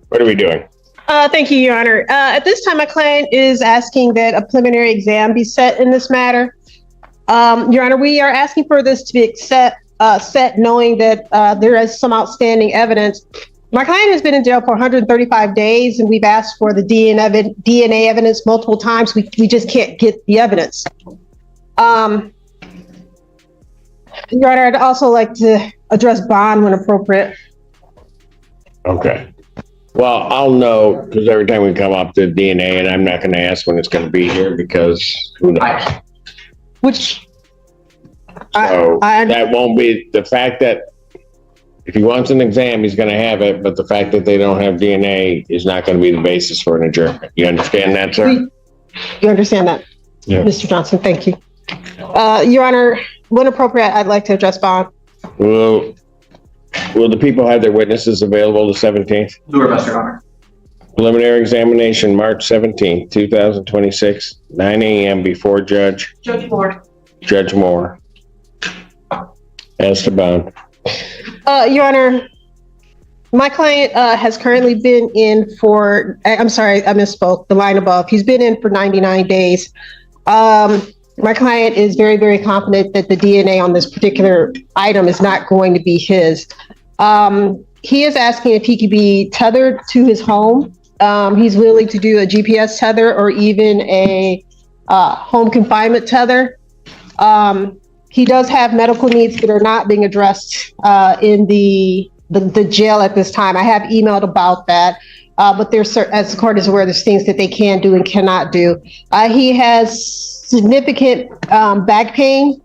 What are we doing? Thank you, Your Honor. At this time, my client is asking that a preliminary exam be set in this matter. Your Honor, we are asking for this to be set knowing that there is some outstanding evidence. My client has been in jail for 135 days, and we've asked for the DNA evidence multiple times. We just can't get the evidence. Your Honor, I'd also like to address bond when appropriate. Okay. Well, I'll know because every time we come up to DNA, and I'm not going to ask when it's going to be here because who knows? That won't be the fact that if he wants an exam, he's going to have it. But the fact that they don't have DNA is not going to be the basis for an adjournment. You understand that, sir? You understand that, yeah. Mr. Johnson? Thank you. Your Honor, when appropriate, I'd like to address bond. Will the people have their witnesses available the 17th? Do our best, Your Honor. Preliminary examination, March 17th, 2026, 9 a.m. before Judge Moore. As to bond. Your Honor, my client has currently been in for, I'm sorry, I misspoke, the line above. He's been in for 99 days. My client is very, very confident that the DNA on this particular item is not going to be his. He is asking if he could be tethered to his home. He's willing to do a GPS tether or even a home confinement tether. He does have medical needs that are not being addressed in the jail at this time. I have emailed about that, but there's, as the court is aware, there's things that they can do and cannot do. He has significant back pain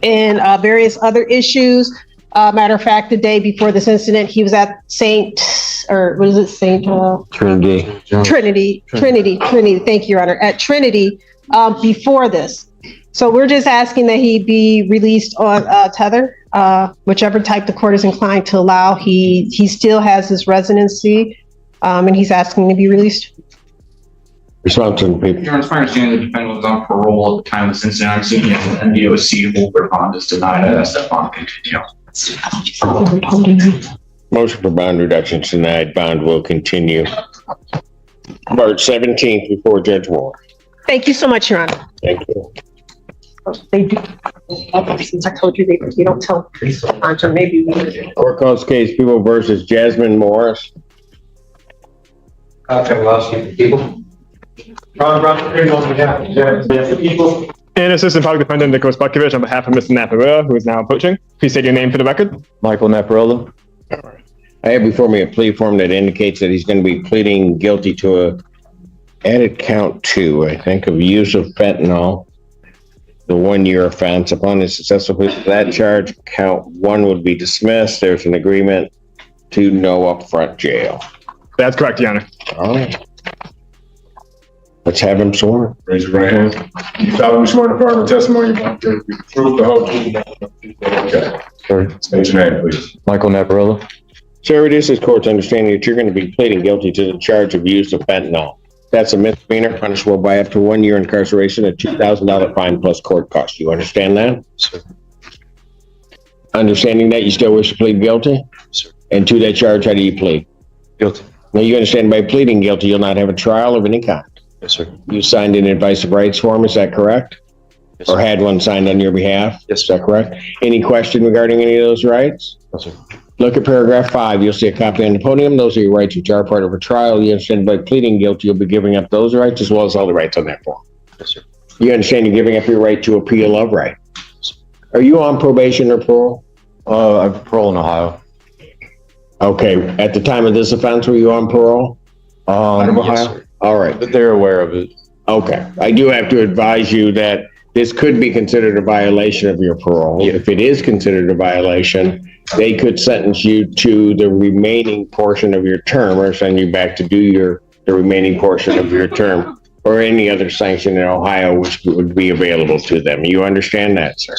and various other issues. Matter of fact, the day before this incident, he was at Trinity. Thank you, Your Honor. At Trinity before this. So we're just asking that he be released on tether, whichever type the court is inclined to allow. He still has his residency, and he's asking to be released. Response to the people. Your Honor, it's my understanding the defendant was on parole at the time of this incident. I'm assuming an NDOC holder bond is denied as that bond continue. Motion for bond reduction is denied. Bond will continue. March 17th before Judge Moore. Thank you so much, Your Honor. Thank you. They do. Since I told you they don't tell. So maybe we. Court calls case People versus Jasmine Morris. People. And Assistant Public Defendant Nicholas Bukovich on behalf of Mr. Naparilla, who is now approaching. Please state your name for the record. Michael Naparilla. All right. I have before me a plea form that indicates that he's going to be pleading guilty to a added count 2, I think, of use of fentanyl. The 1-year offense. Upon his successful plea to that charge, count 1 would be dismissed. There's an agreement to no upfront jail. That's correct, Your Honor. All right. Let's have him sworn. Raise your right hand. You solemnly swear to affirm the testimony you're about to give the truth, the whole truth, okay. Sorry. State your name, please. Michael Naparilla. Sir, it is this court's understanding that you're going to be pleading guilty to the charge of use of fentanyl. That's a misdemeanor punishable by up to 1 year incarceration, a $2,000 fine plus court costs. You understand that? Sir. Understanding that you still wish to plead guilty? Sir. And to that charge, how do you plead? Guilty. Now, you understand by pleading guilty, you'll not have a trial of any kind. Yes, sir. You signed an advice of rights form, is that correct? Yes, or had one signed on your behalf? Yes, is that correct? Any question regarding any of those rights? No, sir. Look at paragraph 5. You'll see a copy on the podium. Those are your rights which are part of a trial. You understand by pleading guilty, you'll be giving up those rights as well as all the rights on that form. Yes, sir. You understand you're giving up your right to appeal of right. Are you on probation or parole? I have parole in Ohio. Okay. At the time of this offense, were you on parole? Out of Ohio? Yes, sir. All right. But they're aware of it. Okay. I do have to advise you that this could be considered a violation of your parole. Yeah. If it is considered a violation, they could sentence you to the remaining portion of your term or send you back to do the remaining portion of your term or any other sanction in Ohio which would be available to them. You understand that, sir?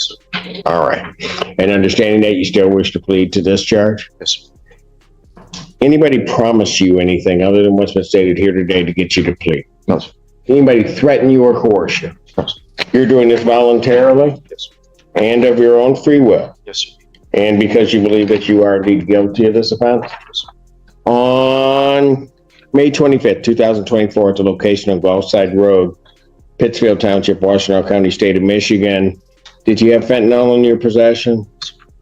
All right. And understanding that you still wish to plead to this charge? Yes, sir. Anybody promise you anything other than what's been stated here today to get you to plead? No, sir. Anybody threaten you or coerce you? No, sir. You're doing this voluntarily? Yes, sir. And of your own free will? Yes, sir. And because you believe that you are indeed guilty of this offense? Yes, sir. On May 25th, 2024, at the location of Gulfside Road, Pittsfield Township, Washtenaw County, State of Michigan. Did you have fentanyl in your possession?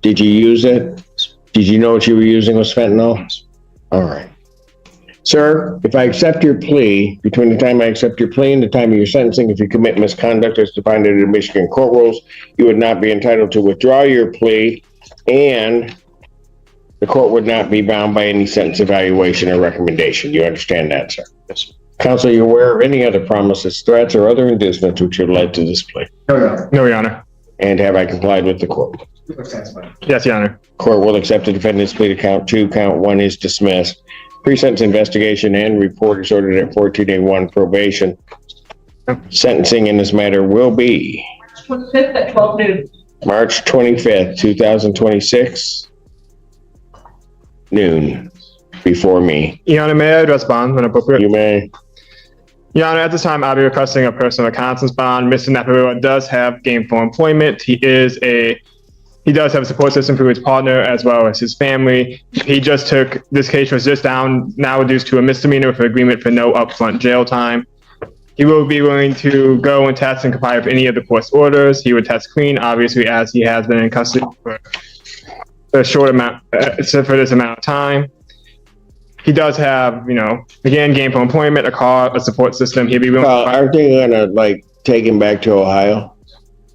Did you use it? Did you know what you were using was fentanyl? All right. Sir, if I accept your plea, between the time I accept your plea and the time of your sentencing, if you commit misconduct as defined under the Michigan court rules, you would not be entitled to withdraw your plea, and the court would not be bound by any sentence evaluation or recommendation. You understand that, sir? Yes. Counsel, are you aware of any other promises, threats, or other inducements which have led to this plea? No, Your Honor. And have I complied with the court? Yes, Your Honor. Court will accept the defendant's plea to count 2. Count 1 is dismissed. Pre-sentence investigation and report is ordered at 14A1 probation. Sentencing in this matter will be March 25th at 12 noon. March 25th, 2026, noon, before me. Your Honor, may I address bond when appropriate? You may. Your Honor, at this time, I'll be requesting a personal reconnaissance bond. Mr. Naparua does have gainful employment. He does have a support system through his partner as well as his family. This case was just now reduced to a misdemeanor with an agreement for no upfront jail time. He will be willing to go and test and comply with any of the court's orders. He would test clean, obviously, as he has been in custody for this amount of time. He does have, again, gainful employment, a car, a support system. He'll be willing Aren't they gonna take him back to Ohio?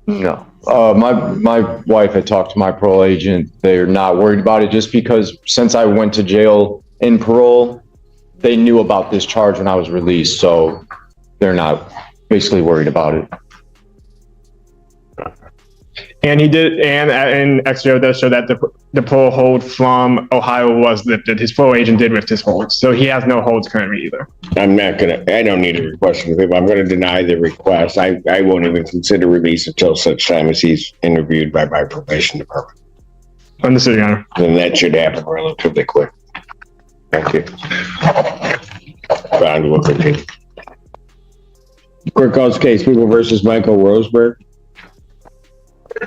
No. My wife had talked to my parole agent. They're not worried about it just because since I went to jail in parole, they knew about this charge when I was released. So they're not basically worried about it. And extra does show that the parole hold from Ohio was lifted. His parole agent did lift his hold. So he has no holds currently either. I don't need a request from people. I'm gonna deny the request. I won't even consider release until such time as he's interviewed by my probation department. Understood, Your Honor. And that should happen relatively quick. Thank you. Bond will continue. Court calls case People versus Michael Roseberg.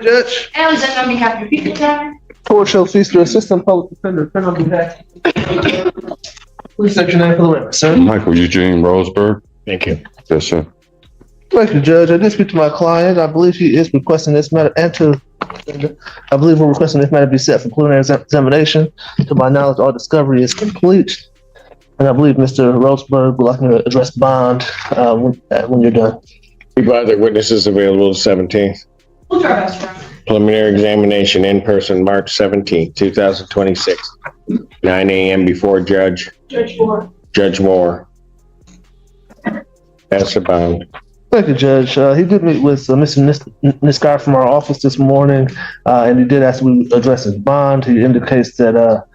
Judge, Alexander on behalf of the people, Your Honor. court shall cease to assistant public defender, defend on behalf. Please state your name for the record, sir. Michael Eugene Roseberg. Thank you. Yes, sir. Thank you, Judge. I did speak to my client. I believe he is requesting this matter I believe we're requesting this matter be set for preliminary examination. To my knowledge, all discovery is complete. And I believe Mr. Roseberg would like me to address bond when you're done. People, other witnesses available the 17th. We'll try our best, Your Honor. Preliminary examination in person, March 17th, 2026, 9 a.m. before Judge Moore. Pass the bond. Thank you, Judge. He did meet with Mr. Niskar from our office this morning, and he did ask me to address his bond. He indicates that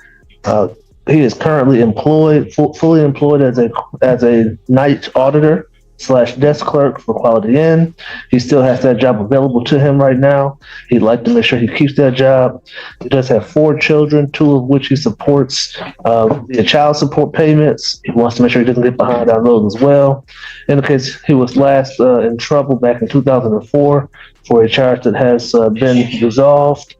he is currently employed, fully employed as a night auditor / desk clerk for Quality Inn. He still has that job available to him right now. He'd like to make sure he keeps that job. He does have 4 children, 2 of which he supports via child support payments. He wants to make sure he doesn't get behind on those as well. Indicates he was last in trouble back in 2004 for a charge that has been resolved.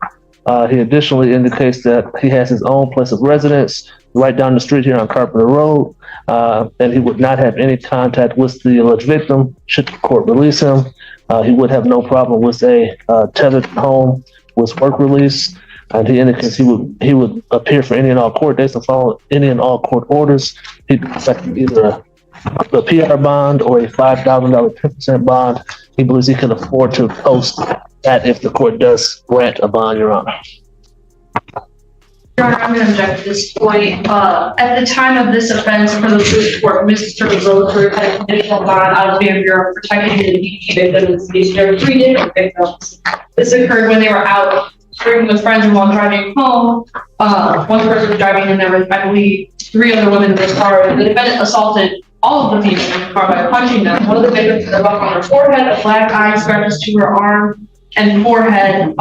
He additionally indicates that he has his own place of residence right down the street here on Carpenter Road, and he would not have any contact with the alleged victim should the court release him. He would have no problem with a tethered home with work release, and he indicates he would appear for any and all court dates and follow any and all court orders. He'd expect either a PR bond or a $5,000 10% bond. He believes he can afford to post that if the court does grant a bond, Your Honor. Your Honor, I'm going to object at this point. At the time of this offense, for the police court, Mr. Roseberg had a conditional bond out of favor of protecting the DP victims. There were 3 different victims. This occurred when they were out drinking with friends and while driving home. One person was driving and there were, I believe, 3 other women in this car. The defendant assaulted all of the people in the car by punching them. One of the victims had a buck on her forehead, a black eye, scratches to her arm and forehead.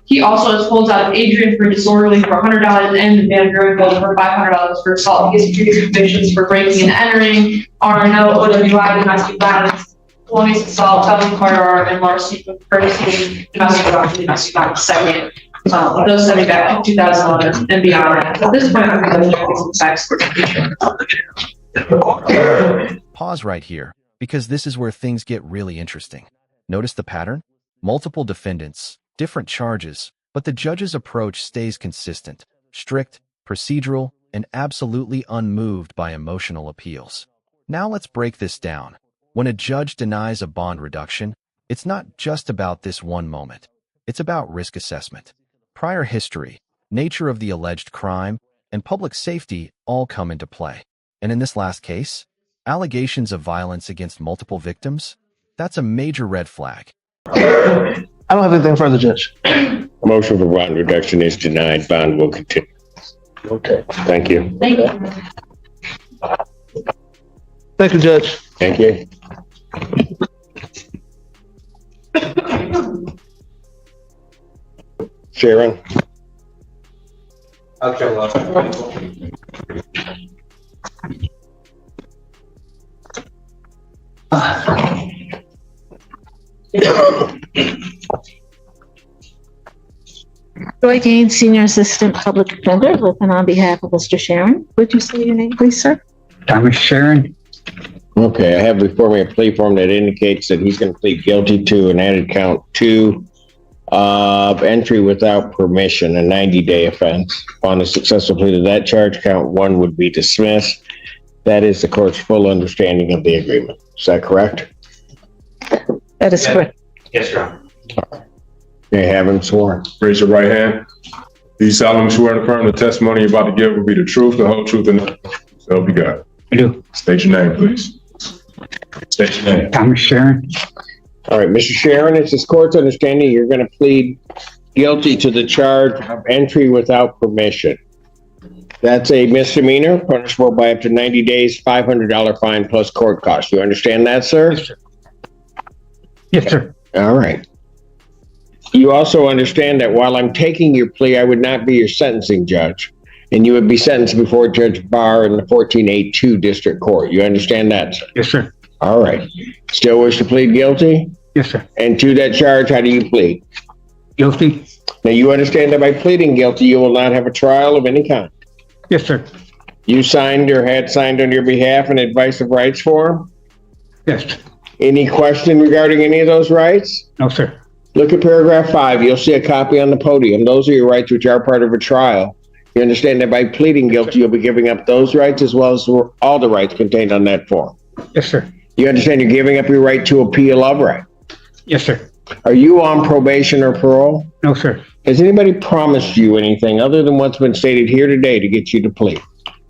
He also has holds out of Adrian for disorderly for $100 and Van Buren for $500 for assault. He has 3 convictions for breaking and entering, RNO, OWI, domestic violence, felonious assault, felony firearm, and larceny for courtesy, domestic violence, second. Those send me back to 2011 and beyond. At this point, I'm going to object to some facts for the future. pause right here, because this is where things get really interesting. Notice the pattern? Multiple defendants, different charges, but the judge's approach stays consistent, strict, procedural, and absolutely unmoved by emotional appeals. Now let's break this down. When a judge denies a bond reduction, it's not just about this one moment. It's about risk assessment. Prior history, nature of the alleged crime, and public safety all come into play. And in this last case, allegations of violence against multiple victims? That's a major red flag. I don't have anything further, Judge. Motion for bond reduction is denied. Bond will continue. Okay. Thank you. Thank you. Thank you, Judge. Thank you. Sharon? Joy Gaines, Senior Assistant Public Defender, with and on behalf of Mr. Sharon. Would you say your name, please, sir? Thomas Sharon. Okay, I have before me a plea form that indicates that he's going to plead guilty to an added count 2 of entry without permission, a 90-day offense. Upon a successful plea to that charge, count 1 would be dismissed. That is the court's full understanding of the agreement. Is that correct? That is correct. Yes, Your Honor. You have him sworn. Raise your right hand. Do you solemnly swear and affirm the testimony you're about to give will be the truth, the whole truth, and nothing but the truth? So help you God. I do. State your name, please. State your name. Thomas Sharon. All right, Mr. Sharon, it's this court's understanding you're going to plead guilty to the charge of entry without permission. That's a misdemeanor, punishable by up to 90 days, $500 fine plus court costs. You understand that, sir? Yes, sir. Yes, sir. All right. You also understand that while I'm taking your plea, I would not be your sentencing judge, and you would be sentenced before Judge Barr in the 14A2 District Court. You understand that, sir? Yes, sir. All right. Still wish to plead guilty? Yes, sir. And to that charge, how do you plead? Guilty. Now, you understand that by pleading guilty, you will not have a trial of any kind. Yes, sir. You signed or had signed on your behalf an advice of rights form? Yes. Any question regarding any of those rights? No, sir. Look at paragraph 5. You'll see a copy on the podium. Those are your rights which are part of a trial. You understand that by pleading guilty, you'll be giving up those rights as well as all the rights contained on that form. Yes, sir. You understand you're giving up your right to appeal of right. Yes, sir. Are you on probation or parole? No, sir. Has anybody promised you anything other than what's been stated here today to get you to plead?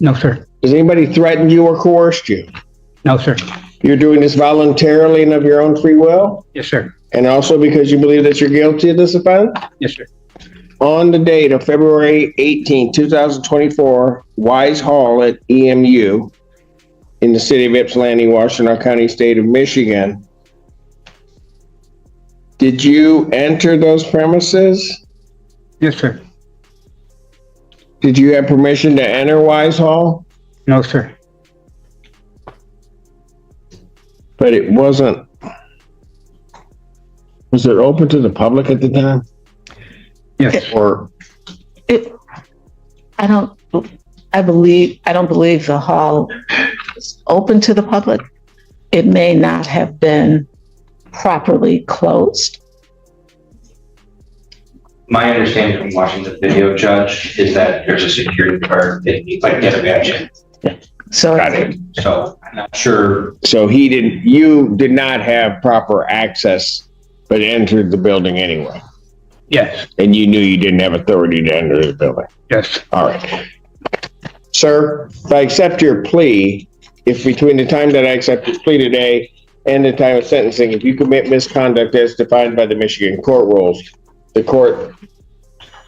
No, sir. Has anybody threatened you or coerced you? No, sir. You're doing this voluntarily and of your own free will? Yes, sir. And also because you believe that you're guilty of this offense? Yes, sir. On the date of February 18, 2024, Wise Hall at EMU in the city of Ypsilanti, Washtenaw County, state of Michigan, did you enter those premises? Yes, sir. Did you have permission to enter Wise Hall? No, sir. But it wasn't. Was it open to the public at the time? Yes. Or I don't believe the hall is open to the public. It may not have been properly closed. My understanding from watching the video, Judge, is that there's a security guard that you like get a badge in. So got it. So I'm not sure. So you did not have proper access, but entered the building anyway. Yes. And you knew you didn't have authority to enter the building. Yes. All right. Sir, if I accept your plea, if between the time that I accept your plea today and the time of sentencing, if you commit misconduct as defined by the Michigan court rules, the court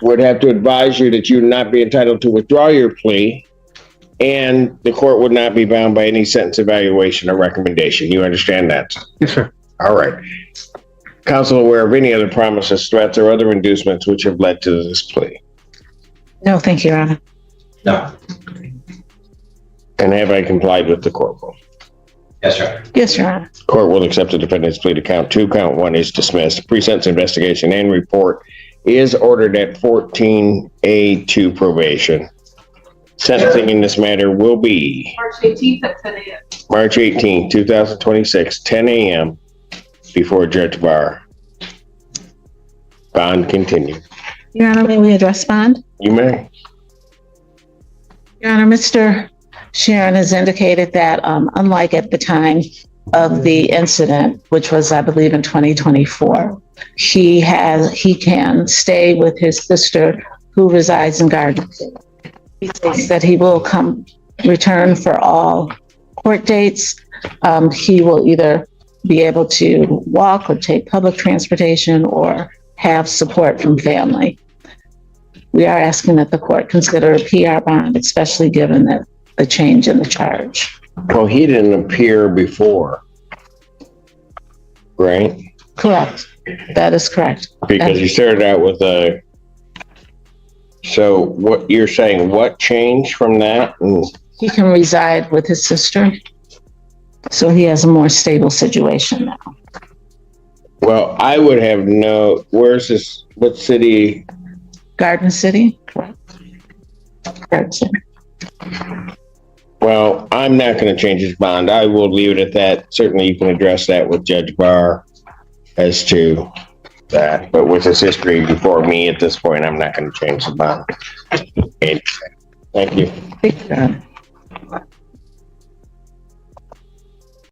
would have to advise you that you would not be entitled to withdraw your plea, and the court would not be bound by any sentence evaluation or recommendation. You understand that? Yes, sir. All right. Counsel aware of any other promises, threats, or other inducements which have led to this plea? No, thank you, Your Honor. No. And have I complied with the court rule? Yes, sir. Yes, Your Honor. Court will accept the defendant's plea to count 2. Count 1 is dismissed. Pre-sentence investigation and report is ordered at 14A2 probation. sentencing in this matter will be March 18th at 10 a.m. March 18th, 2026, 10 a.m. before Judge Barr. Bond continued. Your Honor, may we address bond? You may. Your Honor, Mr. Sharon has indicated that, unlike at the time of the incident, which was, I believe, in 2024, he can stay with his sister who resides in Garden City. He says that he will return for all court dates. He will either be able to walk or take public transportation or have support from family. We are asking that the court consider a PR bond, especially given that the change in the charge. Well, he didn't appear before, right? Correct. That is correct. Because he started out with a. So what you're saying, what changed from that? He can reside with his sister. So he has a more stable situation now. Well, I would have where's this, what city? Garden City, correct? Garden City. Well, I'm not going to change his bond. I will leave it at that. Certainly you can address that with Judge Barr as to that. But with his history before me at this point, I'm not going to change the bond. Thank you. Thank you.